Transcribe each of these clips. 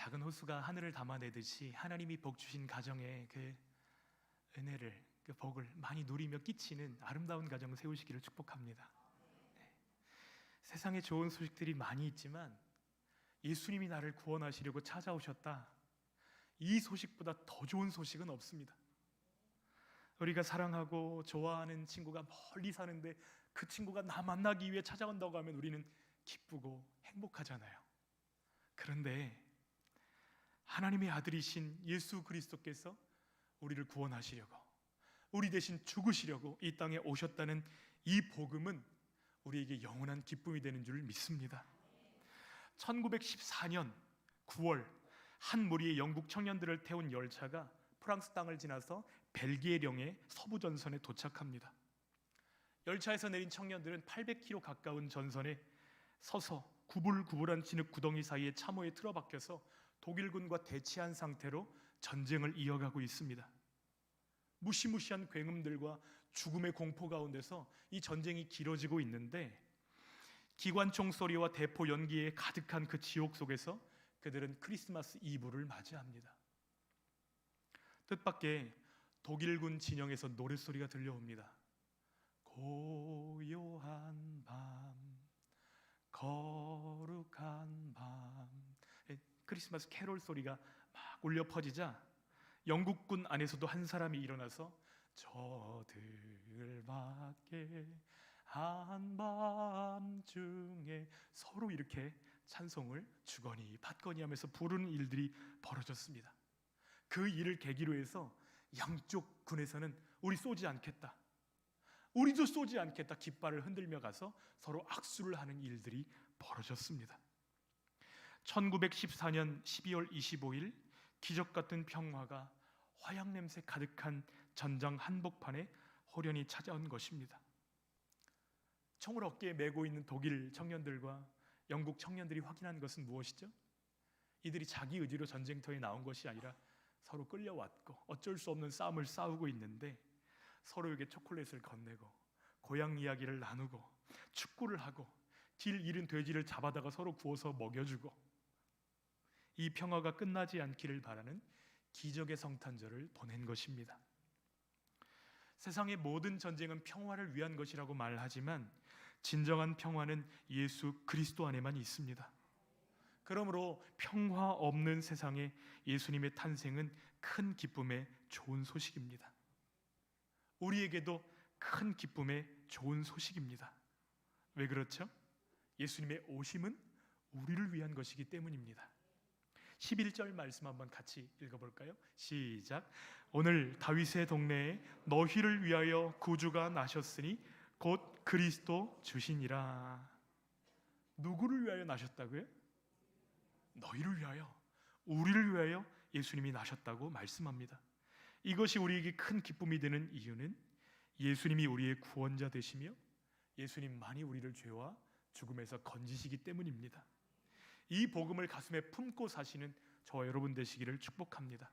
작은 호수가 하늘을 담아내듯이 하나님이 복 주신 가정에 그 은혜를, 그 복을 많이 누리며 끼치는 아름다운 가정을 세우시기를 축복합니다. 세상에 좋은 소식들이 많이 있지만 예수님이 나를 구원하시려고 찾아오셨다, 이 소식보다 더 좋은 소식은 없습니다. 우리가 사랑하고 좋아하는 친구가 멀리 사는데 그 친구가 나 만나기 위해 찾아온다고 하면 우리는 기쁘고 행복하잖아요. 그런데 하나님의 아들이신 예수 그리스도께서 우리를 구원하시려고, 우리 대신 죽으시려고 이 땅에 오셨다는 이 복음은 우리에게 영원한 기쁨이 되는 줄 믿습니다. 1914년 9월 한 무리의 영국 청년들을 태운 열차가 프랑스 땅을 지나서 벨기에령의 서부 전선에 도착합니다. 열차에서 내린 청년들은 800km 가까운 전선에 서서 구불구불한 진흙 구덩이 사이에 참호에 틀어박혀서 독일군과 대치한 상태로 전쟁을 이어가고 있습니다. 무시무시한 굉음들과 죽음의 공포 가운데서 이 전쟁이 길어지고 있는데, 기관총 소리와 대포 연기에 가득한 그 지옥 속에서 그들은 크리스마스 이브를 맞이합니다. 뜻밖의 독일군 진영에서 노랫소리가 들려옵니다. 고요한 밤, 거룩한 밤. 크리스마스 캐롤 소리가 막 울려 퍼지자 영국군 안에서도 한 사람이 일어나서 저들 밖에 한밤중에, 서로 이렇게 찬송을 주거니 받거니 하면서 부르는 일들이 벌어졌습니다. 그 일을 계기로 해서 양쪽 군에서는 우리 쏘지 않겠다, 우리도 쏘지 않겠다 깃발을 흔들며 가서 서로 악수를 하는 일들이 벌어졌습니다. 1914년 12월 25일 기적 같은 평화가 화약 냄새 가득한 전장 한복판에 호련히 찾아온 것입니다. 총을 어깨에 메고 있는 독일 청년들과 영국 청년들이 확인한 것은 무엇이죠? 이들이 자기 의지로 전쟁터에 나온 것이 아니라 서로 끌려왔고 어쩔 수 없는 싸움을 싸우고 있는데, 서로에게 초콜릿을 건네고 고향 이야기를 나누고 축구를 하고 길 잃은 돼지를 잡아다가 서로 구워서 먹여주고, 이 평화가 끝나지 않기를 바라는 기적의 성탄절을 보낸 것입니다. 세상의 모든 전쟁은 평화를 위한 것이라고 말하지만 진정한 평화는 예수 그리스도 안에만 있습니다. 그러므로 평화 없는 세상에 예수님의 탄생은 큰 기쁨의 좋은 소식입니다. 우리에게도 큰 기쁨의 좋은 소식입니다. 왜 그렇죠? 예수님의 오심은 우리를 위한 것이기 때문입니다. 11절 말씀 한번 같이 읽어볼까요? 시작. 오늘 다윗의 동네에 너희를 위하여 구주가 나셨으니 곧 그리스도 주시니라. 누구를 위하여 나셨다고요? 너희를 위하여, 우리를 위하여 예수님이 나셨다고 말씀합니다. 이것이 우리에게 큰 기쁨이 되는 이유는 예수님이 우리의 구원자 되시며 예수님만이 우리를 죄와 죽음에서 건지시기 때문입니다. 이 복음을 가슴에 품고 사시는 저와 여러분 되시기를 축복합니다.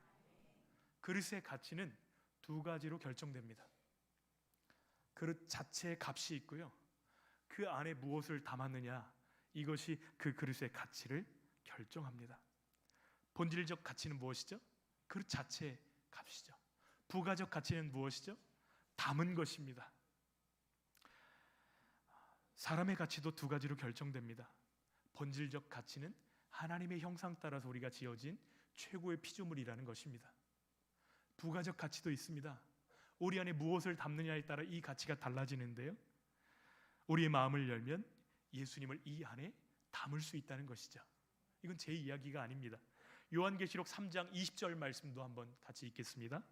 그릇의 가치는 두 가지로 결정됩니다. 그릇 자체의 값이 있고요, 그 안에 무엇을 담았느냐, 이것이 그 그릇의 가치를 결정합니다. 본질적 가치는 무엇이죠? 그릇 자체의 값이죠. 부가적 가치는 무엇이죠? 담은 것입니다. 사람의 가치도 두 가지로 결정됩니다. 본질적 가치는 하나님의 형상 따라서 우리가 지어진 최고의 피조물이라는 것입니다. 부가적 가치도 있습니다. 우리 안에 무엇을 담느냐에 따라 이 가치가 달라지는데요, 우리의 마음을 열면 예수님을 이 안에 담을 수 있다는 것이죠. 이건 제 이야기가 아닙니다. 요한계시록 3장 20절 말씀도 한번 같이 읽겠습니다.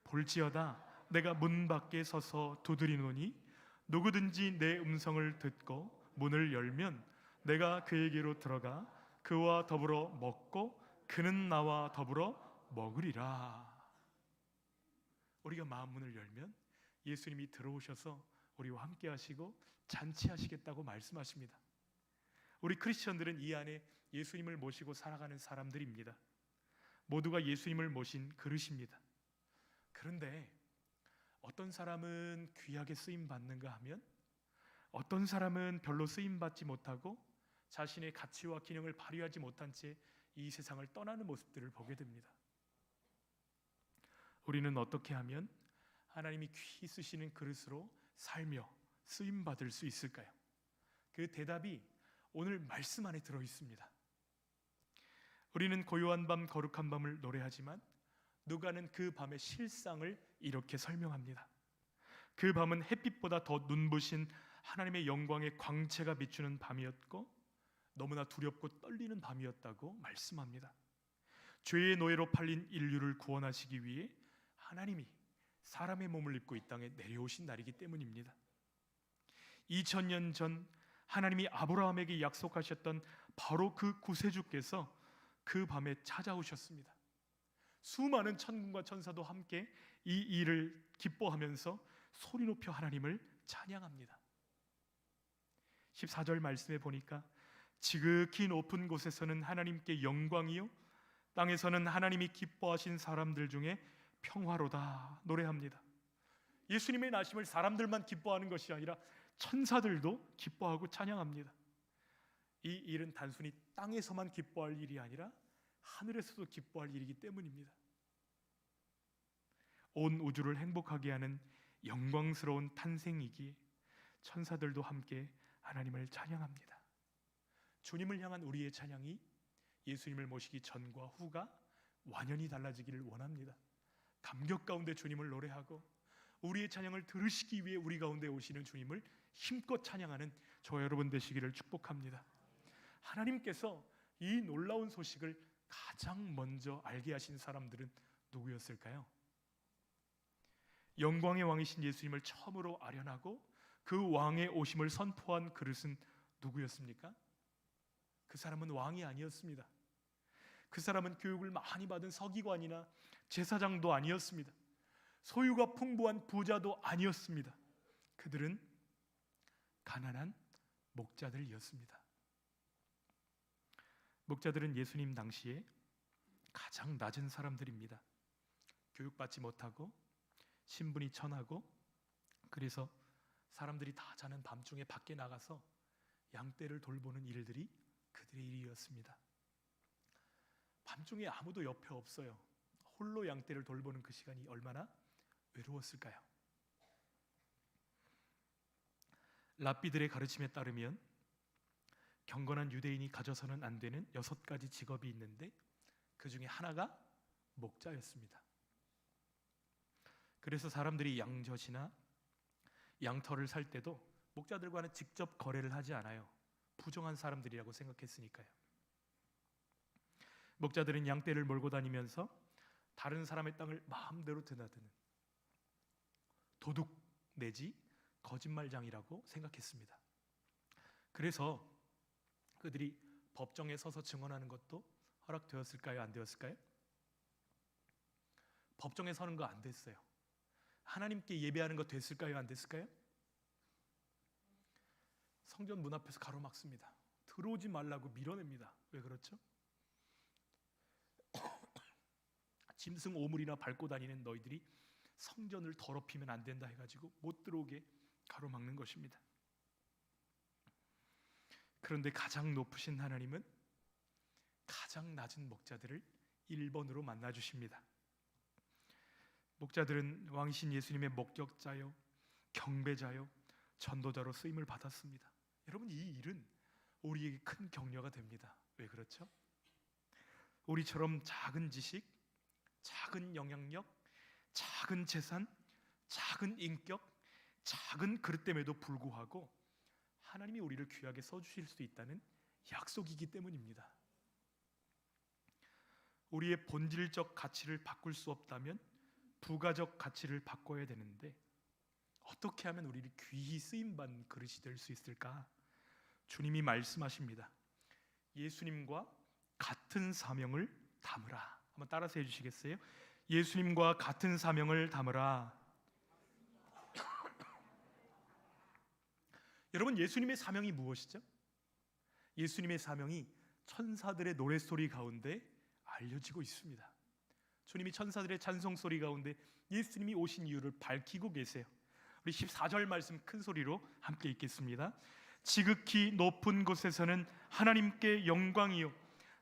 볼지어다 내가 문 밖에 서서 두드리노니 누구든지 내 음성을 듣고 문을 열면 내가 그에게로 들어가 그와 더불어 먹고 그는 나와 더불어 먹으리라. 우리가 마음 문을 열면 예수님이 들어오셔서 우리와 함께 하시고 잔치하시겠다고 말씀하십니다. 우리 크리스천들은 이 안에 예수님을 모시고 살아가는 사람들입니다. 모두가 예수님을 모신 그릇입니다. 그런데 어떤 사람은 귀하게 쓰임받는가 하면 어떤 사람은 별로 쓰임받지 못하고 자신의 가치와 기능을 발휘하지 못한 채 이 세상을 떠나는 모습들을 보게 됩니다. 우리는 어떻게 하면 하나님이 귀히 쓰시는 그릇으로 살며 쓰임 받을 수 있을까요? 그 대답이 오늘 말씀 안에 들어 있습니다. 우리는 고요한 밤 거룩한 밤을 노래하지만 누가는 그 밤의 실상을 이렇게 설명합니다. 그 밤은 햇빛보다 더 눈부신 하나님의 영광의 광채가 비추는 밤이었고 너무나 두렵고 떨리는 밤이었다고 말씀합니다. 죄의 노예로 팔린 인류를 구원하시기 위해 하나님이 사람의 몸을 입고 이 땅에 내려오신 날이기 때문입니다. 2000년 전 하나님이 아브라함에게 약속하셨던 바로 그 구세주께서 그 밤에 찾아오셨습니다. 수많은 천군과 천사도 함께 이 일을 기뻐하면서 소리 높여 하나님을 찬양합니다. 14절 말씀에 보니까 지극히 높은 곳에서는 하나님께 영광이요 땅에서는 하나님이 기뻐하신 사람들 중에 평화로다 노래합니다. 예수님의 나심을 사람들만 기뻐하는 것이 아니라 천사들도 기뻐하고 찬양합니다. 이 일은 단순히 땅에서만 기뻐할 일이 아니라 하늘에서도 기뻐할 일이기 때문입니다. 온 우주를 행복하게 하는 영광스러운 탄생이기에 천사들도 함께 하나님을 찬양합니다. 주님을 향한 우리의 찬양이 예수님을 모시기 전과 후가 완연히 달라지기를 원합니다. 감격 가운데 주님을 노래하고 우리의 찬양을 들으시기 위해 우리 가운데 오시는 주님을 힘껏 찬양하는 저와 여러분 되시기를 축복합니다. 하나님께서 이 놀라운 소식을 가장 먼저 알게 하신 사람들은 누구였을까요? 영광의 왕이신 예수님을 처음으로 아련하고 그 왕의 오심을 선포한 그릇은 누구였습니까? 그 사람은 왕이 아니었습니다. 그 사람은 교육을 많이 받은 서기관이나 제사장도 아니었습니다. 소유가 풍부한 부자도 아니었습니다. 그들은 가난한 목자들이었습니다. 목자들은 예수님 당시에 가장 낮은 사람들입니다. 교육받지 못하고 신분이 천하고 그래서 사람들이 다 자는 밤중에 밖에 나가서 양떼를 돌보는 일들이 그들의 일이었습니다. 밤중에 아무도 옆에 없어요. 홀로 양떼를 돌보는 그 시간이 얼마나 외로웠을까요? 랍비들의 가르침에 따르면 경건한 유대인이 가져서는 안 되는 6가지 직업이 있는데 그 중에 하나가 목자였습니다. 그래서 사람들이 양젖이나 양털을 살 때도 목자들과는 직접 거래를 하지 않아요. 부정한 사람들이라고 생각했으니까요. 목자들은 양떼를 몰고 다니면서 다른 사람의 땅을 마음대로 드나드는 도둑 내지 거짓말장이라고 생각했습니다. 그래서 그들이 법정에 서서 증언하는 것도 허락되었을까요? 안 되었을까요? 법정에 서는 거 안 됐어요. 하나님께 예배하는 거 됐을까요? 안 됐을까요? 성전 문 앞에서 가로막습니다. 들어오지 말라고 밀어냅니다. 왜 그렇죠? 짐승 오물이나 밟고 다니는 너희들이 성전을 더럽히면 안 된다 해가지고 못 들어오게 가로막는 것입니다. 그런데 가장 높으신 하나님은 가장 낮은 목자들을 1번으로 만나주십니다. 목자들은 왕이신 예수님의 목격자요 경배자요 전도자로 쓰임을 받았습니다. 여러분, 이 일은 우리에게 큰 격려가 됩니다. 왜 그렇죠? 우리처럼 작은 지식, 작은 영향력, 작은 재산, 작은 인격, 작은 그릇됨에도 불구하고 하나님이 우리를 귀하게 써주실 수 있다는 약속이기 때문입니다. 우리의 본질적 가치를 바꿀 수 없다면 부가적 가치를 바꿔야 되는데 어떻게 하면 우리를 귀히 쓰임받는 그릇이 될 수 있을까? 주님이 말씀하십니다. 예수님과 같은 사명을 담으라. 한번 따라서 해주시겠어요? 예수님과 같은 사명을 담으라. 여러분, 예수님의 사명이 무엇이죠? 예수님의 사명이 천사들의 노랫소리 가운데 알려지고 있습니다. 주님이 천사들의 찬송소리 가운데 예수님이 오신 이유를 밝히고 계세요. 우리 14절 말씀 큰 소리로 함께 읽겠습니다. 지극히 높은 곳에서는 하나님께 영광이요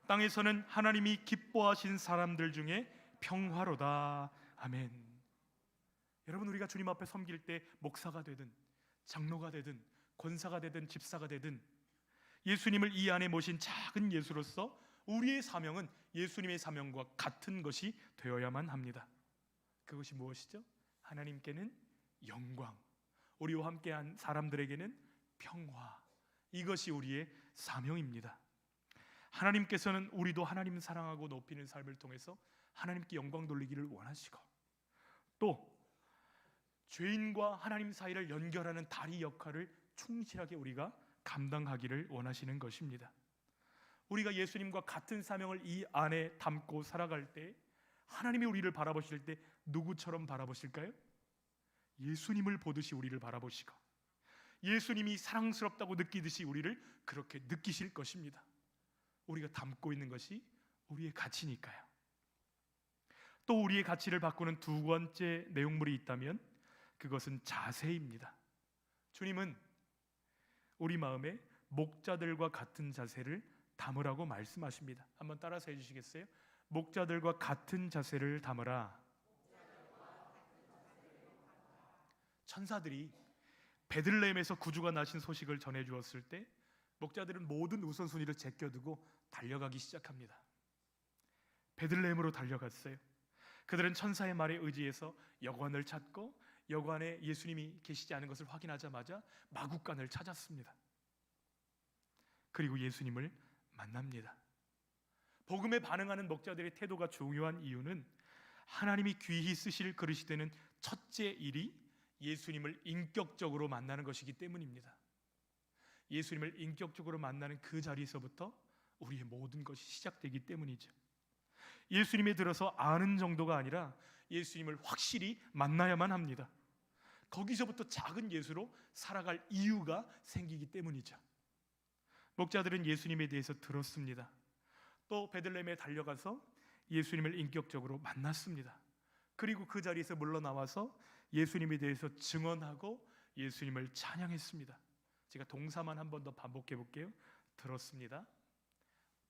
땅에서는 하나님이 기뻐하신 사람들 중에 평화로다. 아멘. 여러분, 우리가 주님 앞에 섬길 때 목사가 되든 장로가 되든 권사가 되든 집사가 되든 예수님을 이 안에 모신 작은 예수로서 우리의 사명은 예수님의 사명과 같은 것이 되어야만 합니다. 그것이 무엇이죠? 하나님께는 영광, 우리와 함께한 사람들에게는 평화, 이것이 우리의 사명입니다. 하나님께서는 우리도 하나님 사랑하고 높이는 삶을 통해서 하나님께 영광 돌리기를 원하시고, 또 죄인과 하나님 사이를 연결하는 다리 역할을 충실하게 우리가 감당하기를 원하시는 것입니다. 우리가 예수님과 같은 사명을 이 안에 담고 살아갈 때 하나님이 우리를 바라보실 때 누구처럼 바라보실까요? 예수님을 보듯이 우리를 바라보시고 예수님이 사랑스럽다고 느끼듯이 우리를 그렇게 느끼실 것입니다. 우리가 담고 있는 것이 우리의 가치니까요. 또 우리의 가치를 바꾸는 두 번째 내용물이 있다면 그것은 자세입니다. 주님은 우리 마음에 목자들과 같은 자세를 담으라고 말씀하십니다. 한번 따라서 해주시겠어요? 목자들과 같은 자세를 담으라. 천사들이 베들레헴에서 구주가 나신 소식을 전해주었을 때 목자들은 모든 우선순위를 제껴두고 달려가기 시작합니다. 베들레헴으로 달려갔어요. 그들은 천사의 말에 의지해서 여관을 찾고 여관에 예수님이 계시지 않은 것을 확인하자마자 마구간을 찾았습니다. 그리고 예수님을 만납니다. 복음에 반응하는 목자들의 태도가 중요한 이유는 하나님이 귀히 쓰실 그릇이 되는 첫째 일이 예수님을 인격적으로 만나는 것이기 때문입니다. 예수님을 인격적으로 만나는 그 자리에서부터 우리의 모든 것이 시작되기 때문이죠. 예수님에 들어서 아는 정도가 아니라 예수님을 확실히 만나야만 합니다. 거기서부터 작은 예수로 살아갈 이유가 생기기 때문이죠. 목자들은 예수님에 대해서 들었습니다. 또 베들레헴에 달려가서 예수님을 인격적으로 만났습니다. 그리고 그 자리에서 물러나와서 예수님에 대해서 증언하고 예수님을 찬양했습니다. 제가 동사만 한 번 더 반복해 볼게요. 들었습니다,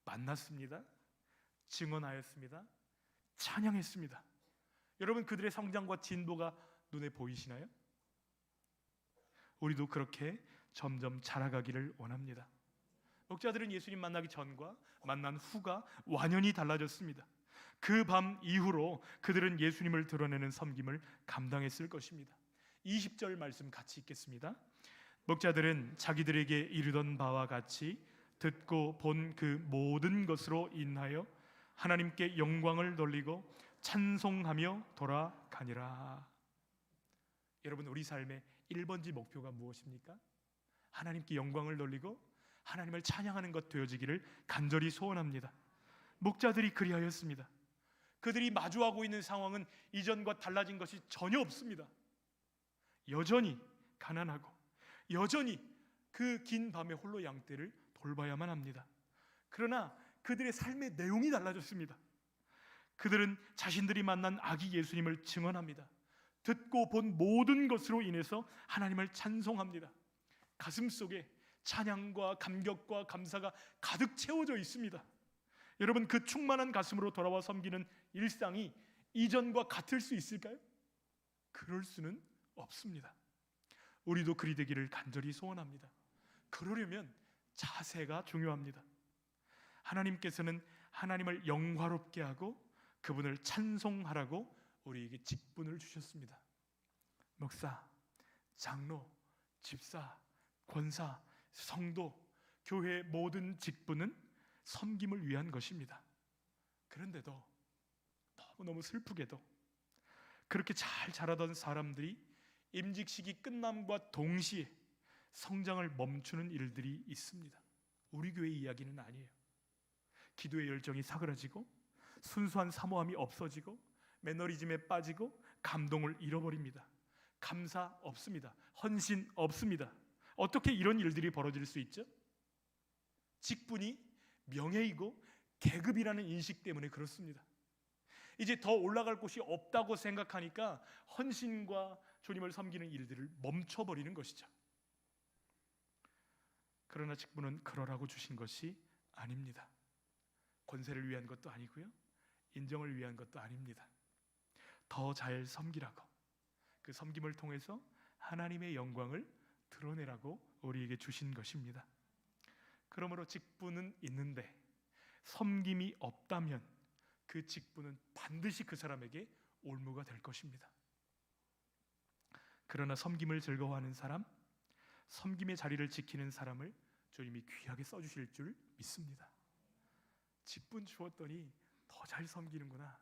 만났습니다, 증언하였습니다, 찬양했습니다. 여러분, 그들의 성장과 진보가 눈에 보이시나요? 우리도 그렇게 점점 자라가기를 원합니다. 목자들은 예수님 만나기 전과 만난 후가 완연히 달라졌습니다. 그 밤 이후로 그들은 예수님을 드러내는 섬김을 감당했을 것입니다. 20절 말씀 같이 읽겠습니다. 목자들은 자기들에게 이르던 바와 같이 듣고 본 그 모든 것으로 인하여 하나님께 영광을 돌리고 찬송하며 돌아가니라. 여러분, 우리 삶의 1번지 목표가 무엇입니까? 하나님께 영광을 돌리고 하나님을 찬양하는 것 되어지기를 간절히 소원합니다. 목자들이 그리하였습니다. 그들이 마주하고 있는 상황은 이전과 달라진 것이 전혀 없습니다. 여전히 가난하고 여전히 그 긴 밤에 홀로 양떼를 돌봐야만 합니다. 그러나 그들의 삶의 내용이 달라졌습니다. 그들은 자신들이 만난 아기 예수님을 증언합니다. 듣고 본 모든 것으로 인해서 하나님을 찬송합니다. 가슴 속에 찬양과 감격과 감사가 가득 채워져 있습니다. 여러분, 그 충만한 가슴으로 돌아와 섬기는 일상이 이전과 같을 수 있을까요? 그럴 수는 없습니다. 우리도 그리 되기를 간절히 소원합니다. 그러려면 자세가 중요합니다. 하나님께서는 하나님을 영화롭게 하고 그분을 찬송하라고 우리에게 직분을 주셨습니다. 목사, 장로, 집사, 권사, 성도, 교회의 모든 직분은 섬김을 위한 것입니다. 그런데도 너무너무 슬프게도 그렇게 잘 자라던 사람들이 임직 시기 끝남과 동시에 성장을 멈추는 일들이 있습니다. 우리 교회 이야기는 아니에요. 기도의 열정이 사그라지고 순수한 사모함이 없어지고 매너리즘에 빠지고 감동을 잃어버립니다. 감사 없습니다. 헌신 없습니다. 어떻게 이런 일들이 벌어질 수 있죠? 직분이 명예이고 계급이라는 인식 때문에 그렇습니다. 이제 더 올라갈 곳이 없다고 생각하니까 헌신과 주님을 섬기는 일들을 멈춰버리는 것이죠. 그러나 직분은 그러라고 주신 것이 아닙니다. 권세를 위한 것도 아니고요, 인정을 위한 것도 아닙니다. 더 잘 섬기라고, 그 섬김을 통해서 하나님의 영광을 드러내라고 우리에게 주신 것입니다. 그러므로 직분은 있는데 섬김이 없다면 그 직분은 반드시 그 사람에게 올무가 될 것입니다. 그러나 섬김을 즐거워하는 사람, 섬김의 자리를 지키는 사람을 주님이 귀하게 써주실 줄 믿습니다. 직분 주었더니 더 잘 섬기는구나,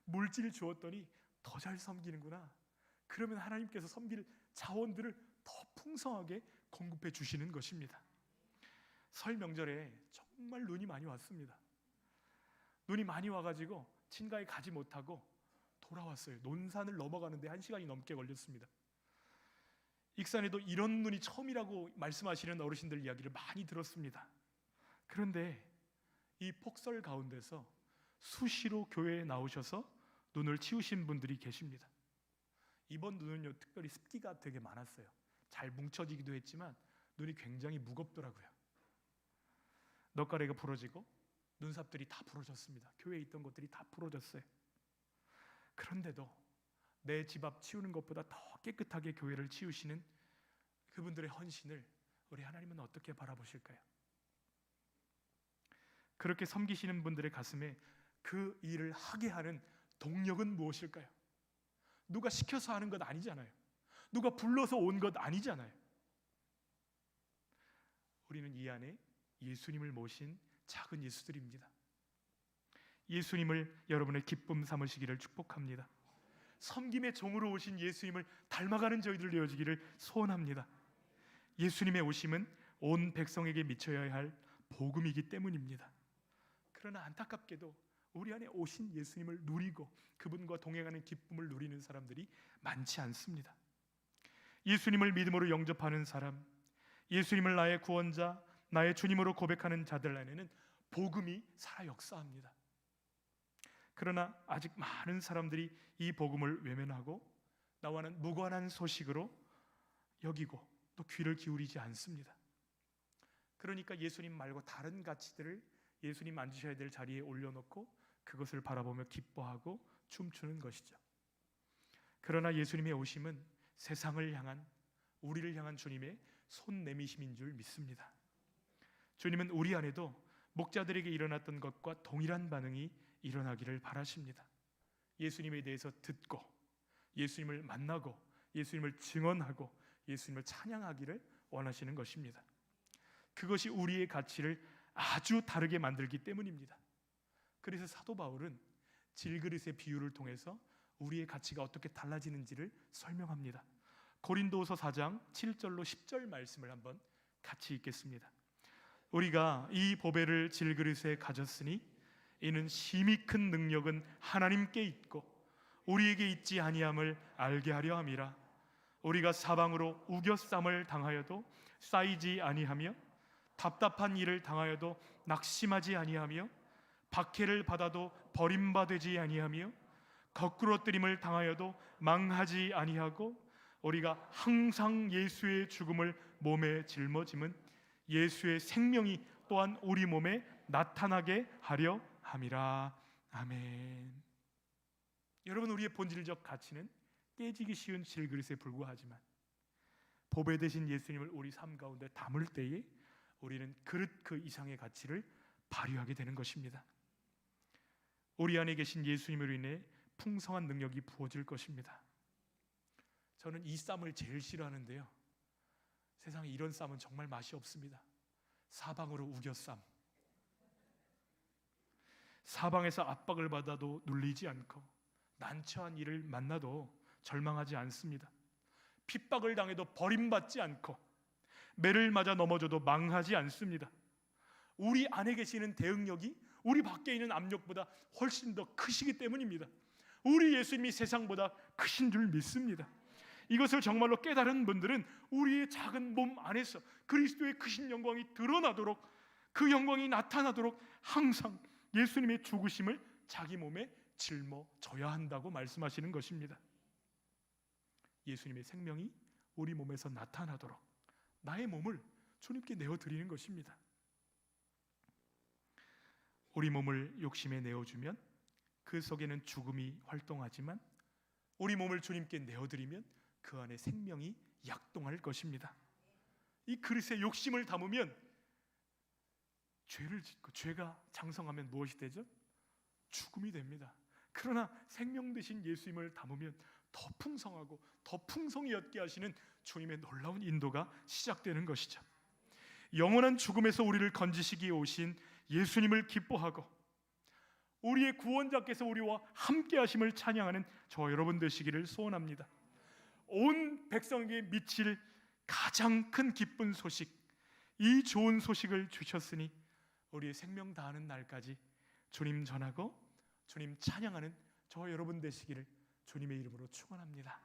물질 주었더니 더 잘 섬기는구나, 그러면 하나님께서 섬길 자원들을 더 풍성하게 공급해 주시는 것입니다. 설 명절에 정말 눈이 많이 왔습니다. 눈이 많이 와가지고 친가에 가지 못하고 돌아왔어요. 논산을 넘어가는데 1시간이 넘게 걸렸습니다. 익산에도 이런 눈이 처음이라고 말씀하시는 어르신들 이야기를 많이 들었습니다. 그런데 이 폭설 가운데서 수시로 교회에 나오셔서 눈을 치우신 분들이 계십니다. 이번 눈은요, 특별히 습기가 되게 많았어요. 잘 뭉쳐지기도 했지만 눈이 굉장히 무겁더라고요. 넉가래가 부러지고 눈삽들이 다 부러졌습니다. 교회에 있던 것들이 다 부러졌어요. 그런데도 내 집 앞 치우는 것보다 더 깨끗하게 교회를 치우시는 그분들의 헌신을 우리 하나님은 어떻게 바라보실까요? 그렇게 섬기시는 분들의 가슴에 그 일을 하게 하는 동력은 무엇일까요? 누가 시켜서 하는 것 아니잖아요. 누가 불러서 온 것 아니잖아요. 우리는 이 안에 예수님을 모신 작은 예수들입니다. 예수님을 여러분의 기쁨 삼으시기를 축복합니다. 섬김의 종으로 오신 예수님을 닮아가는 저희들 되어지기를 소원합니다. 예수님의 오심은 온 백성에게 미쳐야 할 복음이기 때문입니다. 그러나 안타깝게도 우리 안에 오신 예수님을 누리고 그분과 동행하는 기쁨을 누리는 사람들이 많지 않습니다. 예수님을 믿음으로 영접하는 사람, 예수님을 나의 구원자, 나의 주님으로 고백하는 자들 안에는 복음이 살아 역사합니다. 그러나 아직 많은 사람들이 이 복음을 외면하고 나와는 무관한 소식으로 여기고 또 귀를 기울이지 않습니다. 그러니까 예수님 말고 다른 가치들을 예수님 앉으셔야 될 자리에 올려놓고 그것을 바라보며 기뻐하고 춤추는 것이죠. 그러나 예수님의 오심은 세상을 향한, 우리를 향한 주님의 손 내미심인 줄 믿습니다. 주님은 우리 안에도 목자들에게 일어났던 것과 동일한 반응이 일어나기를 바라십니다. 예수님에 대해서 듣고 예수님을 만나고 예수님을 증언하고 예수님을 찬양하기를 원하시는 것입니다. 그것이 우리의 가치를 아주 다르게 만들기 때문입니다. 그래서 사도 바울은 질그릇의 비유를 통해서 우리의 가치가 어떻게 달라지는지를 설명합니다. 고린도후서 4장 7절로 10절 말씀을 한번 같이 읽겠습니다. 우리가 이 보배를 질그릇에 가졌으니 이는 심히 큰 능력은 하나님께 있고 우리에게 있지 아니함을 알게 하려 함이라. 우리가 사방으로 우겨쌈을 당하여도 쌓이지 아니하며 답답한 일을 당하여도 낙심하지 아니하며 박해를 받아도 버림받지 아니하며 거꾸러뜨림을 당하여도 망하지 아니하고 우리가 항상 예수의 죽음을 몸에 짊어짐은 예수의 생명이 또한 우리 몸에 나타나게 하려 함이라. 아멘. 여러분, 우리의 본질적 가치는 깨지기 쉬운 질그릇에 불과하지만 보배 되신 예수님을 우리 삶 가운데 담을 때에 우리는 그릇 그 이상의 가치를 발휘하게 되는 것입니다. 우리 안에 계신 예수님으로 인해 풍성한 능력이 부어질 것입니다. 저는 이 쌈을 제일 싫어하는데요, 세상에 이런 쌈은 정말 맛이 없습니다. 사방으로 우겨쌈. 사방에서 압박을 받아도 눌리지 않고 난처한 일을 만나도 절망하지 않습니다. 핍박을 당해도 버림받지 않고 매를 맞아 넘어져도 망하지 않습니다. 우리 안에 계시는 대응력이 우리 밖에 있는 압력보다 훨씬 더 크시기 때문입니다. 우리 예수님이 세상보다 크신 줄 믿습니다. 이것을 정말로 깨달은 분들은 우리의 작은 몸 안에서 그리스도의 크신 영광이 드러나도록, 그 영광이 나타나도록 항상 예수님의 죽으심을 자기 몸에 짊어져야 한다고 말씀하시는 것입니다. 예수님의 생명이 우리 몸에서 나타나도록 나의 몸을 주님께 내어드리는 것입니다. 우리 몸을 욕심에 내어주면 그 속에는 죽음이 활동하지만 우리 몸을 주님께 내어드리면 그 안에 생명이 약동할 것입니다. 이 그릇에 욕심을 담으면 죄를 짓고 죄가 장성하면 무엇이 되죠? 죽음이 됩니다. 그러나 생명 되신 예수님을 담으면 더 풍성하고 더 풍성히 얻게 하시는 주님의 놀라운 인도가 시작되는 것이죠. 영원한 죽음에서 우리를 건지시기에 오신 예수님을 기뻐하고 우리의 구원자께서 우리와 함께 하심을 찬양하는 저와 여러분 되시기를 소원합니다. 온 백성에게 미칠 가장 큰 기쁜 소식, 이 좋은 소식을 주셨으니 우리의 생명 다하는 날까지 주님 전하고 주님 찬양하는 저와 여러분 되시기를 주님의 이름으로 축원합니다.